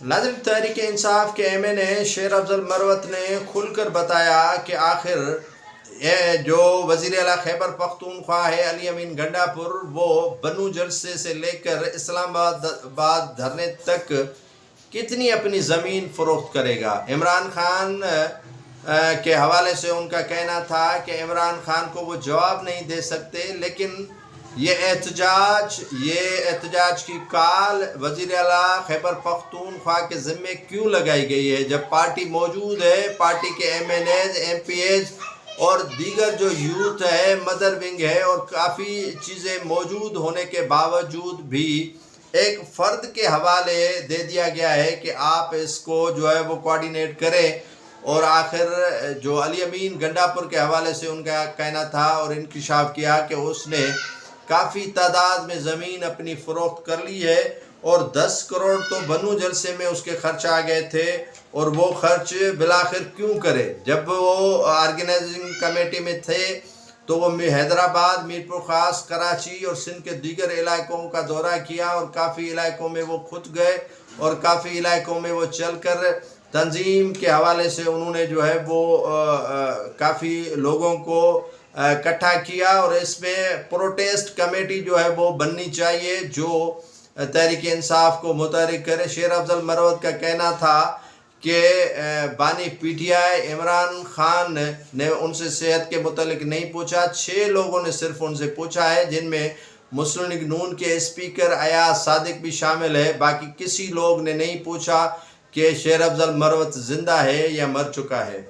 ناظرین، تحریک انصاف کے M N اے شیر افضل مروت نے کھل کر بتایا کہ آخر یہ جو وزیر اعلیٰ خیبر پختونخوا ہے علی امین گنڈا پور، وہ بنو جلسے سے لے کر اسلام آباد دھرنے تک کتنی اپنی زمین فروخت کرے گا۔ عمران خان کے حوالے سے ان کا کہنا تھا کہ عمران خان کو وہ جواب نہیں دے سکتے، لیکن یہ احتجاج کی کال وزیر اعلیٰ خیبر پختونخوا کے ذمے کیوں لگائی گئی ہے، جب پارٹی موجود ہے، پارٹی کے M N As, M P As اور دیگر جو یوتھ ہے، مدر ونگ ہے، اور کافی چیزیں موجود ہونے کے باوجود بھی ایک فرد کے حوالے دے دیا گیا ہے کہ آپ اس کو جو ہے وہ کوارڈینیٹ کریں۔ اور آخر جو علی امین گنڈا پور کے حوالے سے ان کا کہنا تھا اور انکشاف کیا کہ اس نے کافی تعداد میں زمین اپنی فروخت کر لی ہے، اور 10 کروڑ تو بنو جلسے میں اس کے خرچ آ گئے تھے، اور وہ خرچ بالآخر کیوں کرے؟ جب وہ آرگنائزنگ کمیٹی میں تھے تو وہ حیدرآباد، میرپور خاص، کراچی اور سندھ کے دیگر علاقوں کا دورہ کیا، اور کافی علاقوں میں وہ خود گئے، اور کافی علاقوں میں وہ چل کر تنظیم کے حوالے سے انہوں نے جو ہے وہ کافی لوگوں کو اکٹھا کیا، اور اس میں پروٹیسٹ کمیٹی جو ہے وہ بننی چاہیے جو تحریک انصاف کو متحرک کرے۔ شیر افضل مروت کا کہنا تھا کہ بانی P T I Imran Khan نے ان سے صحت کے متعلق نہیں پوچھا، 6 لوگوں نے صرف ان سے پوچھا ہے، جن میں مسلم لیگ نون کے اسپیکر ایاز صادق بھی شامل ہے۔ باقی کسی لوگ نے نہیں پوچھا کہ شیر افضل مروت زندہ ہے یا مر چکا ہے۔